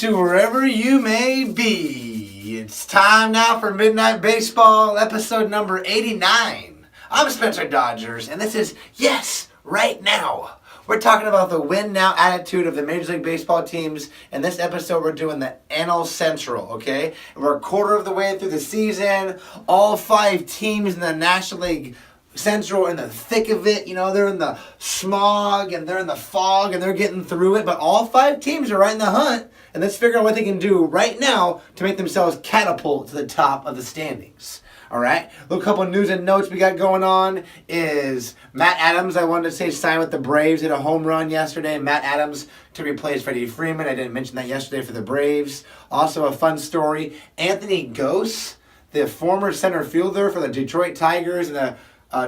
to wherever you may be. It's time now for Midnight Baseball, episode number 89. I'm Spencer.Dodgers, and this is Yes, Right Now. We're talking about the win now attitude of the Major League Baseball teams. In this episode, we're doing the NL Central, okay? And we're a quarter of the way through the season. All 5 teams in the National League Central are in the thick of it. You know, they're in the smog and they're in the fog and they're getting through it. But all 5 teams are right in the hunt. And let's figure out what they can do right now to make themselves catapult to the top of the standings. All right, a little couple of news and notes we got going on is Matt Adams, I wanted to say, signed with the Braves, did a home run yesterday. Matt Adams to replace Freddie Freeman. I didn't mention that yesterday for the Braves. Also a fun story, Anthony Gose, the former center fielder for the Detroit Tigers and the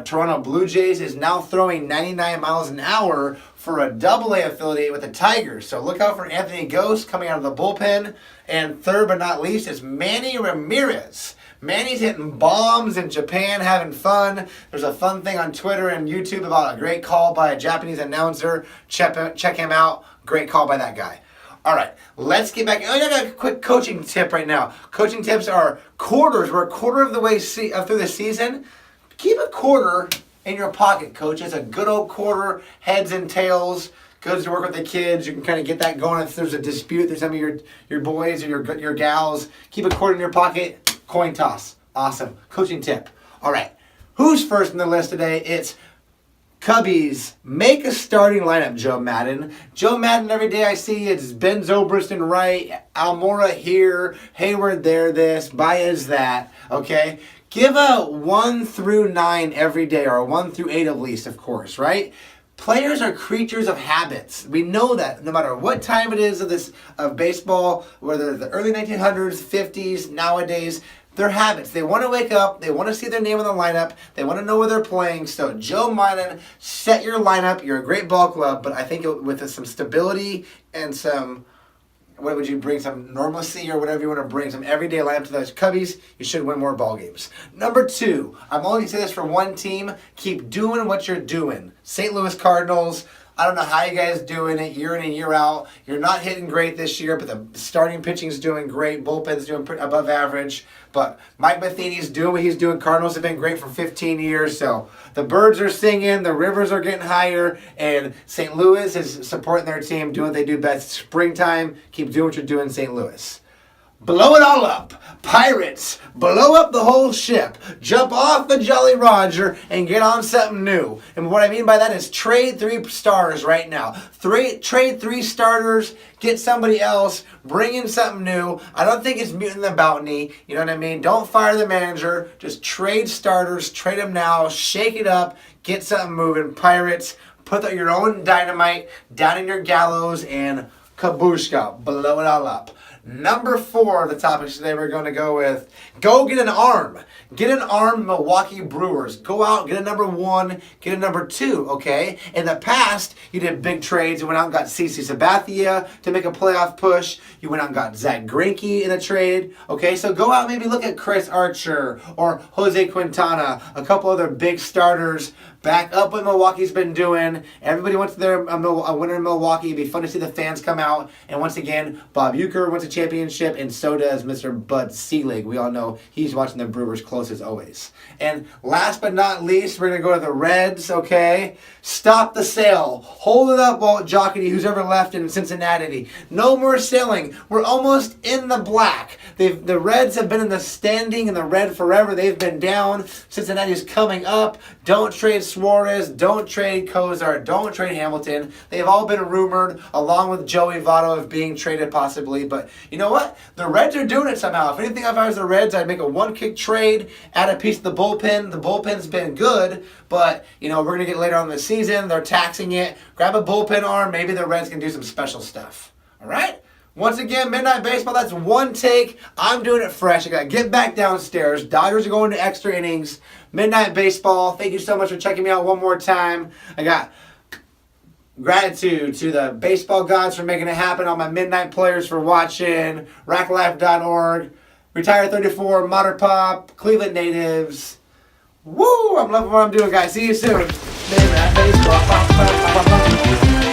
Toronto Blue Jays, is now throwing 99 miles an hour for a AA affiliate with the Tigers. So look out for Anthony Gose coming out of the bullpen. And third but not least is Manny Ramirez. Manny's hitting bombs in Japan, having fun. There's a fun thing on Twitter and YouTube about a great call by a Japanese announcer. Check him out. Great call by that guy. All right, let's get back. I got a quick coaching tip right now. Coaching tips are quarters. We're a quarter of the way through the season. Keep a quarter in your pocket, coach. It's a good old quarter, heads and tails. Good to work with the kids. You can kind of get that going if there's a dispute. There's some of your boys or your gals. Keep a quarter in your pocket. Coin toss. Awesome. Coaching tip. All right. Who's first on the list today? It's Cubbies. Make a starting lineup, Joe Madden. Joe Madden, every day I see it's Ben Zobrist in right, Almora here, Hayward there, this, Baez that. Okay? Give a 1 through 9 every day, or a 1 through 8 at least, of course, right? Players are creatures of habits. We know that no matter what time it is of baseball, whether the early 1900s, 50s, nowadays, they're habits. They want to wake up. They want to see their name in the lineup. They want to know where they're playing. So Joe Maddon, set your lineup. You're a great ball club, but I think with some stability and some, what would you bring, some normalcy or whatever you want to bring, some everyday lineup to those Cubbies, you should win more ball games. Number 2, I'm only going to say this for one team. Keep doing what you're doing. St. Louis Cardinals. I don't know how you guys doing it year in and year out. You're not hitting great this year, but the starting pitching's doing great. Bullpen's doing above average. But Mike Matheny's doing what he's doing. Cardinals have been great for 15 years. So the birds are singing, the rivers are getting higher, and St. Louis is supporting their team, doing what they do best. Springtime, keep doing what you're doing, St. Louis. Blow it all up. Pirates, blow up the whole ship. Jump off the Jolly Roger and get on something new. And what I mean by that is trade 3 stars right now. Trade 3 starters, get somebody else, bring in something new. I don't think it's muting the bounty. You know what I mean? Don't fire the manager. Just trade starters, trade them now, shake it up, get something moving. Pirates, put your own dynamite down in your gallows and kabushka, blow it all up. Number 4 of the topics today we're going to go with, go get an arm. Get an arm, Milwaukee Brewers. Go out, get a number 1, get a number 2, okay? In the past, you did big trades. You went out and got Sebathia to make a playoff push. You went out and got Zach Greinke in a trade, okay? So go out and maybe look at Chris Archer or Jose Quintana, a couple other big starters. Back up what Milwaukee's been doing. Everybody wants a winner in Milwaukee. It'd be fun to see the fans come out. And once again, Bob Uecker wins a championship, and so does Mr. Bud Selig. We all know he's watching the Brewers close as always. And last but not least, we're going to go to the Reds, okay? Stop the sale. Hold it up, Walt Jocketty, who's ever left in Cincinnati. No more selling. We're almost in the black. The Reds have been in the standing in the red forever. They've been down. Cincinnati's coming up. Don't trade Suarez. Don't trade Kozar. Don't trade Hamilton. They've all been rumored, along with Joey Votto, of being traded possibly. But you know what? The Reds are doing it somehow. If anything, if I was the Reds, I'd make a one-kick trade, add a piece of the bullpen. The bullpen's been good, but you know, we're going to get later on in the season. They're taxing it. Grab a bullpen arm. Maybe the Reds can do some special stuff. All right? Once again, Midnight Baseball, that's one take. I'm doing it fresh. I got to get back downstairs. Dodgers are going to extra innings. Midnight Baseball, thank you so much for checking me out one more time. I got gratitude to the baseball gods for making it happen. All my Midnight players for watching. Raklife.org. Retire 34, Modern Pop, Cleveland Natives. Woo! I'm loving what I'm doing, guys. See you soon. Midnight Baseball.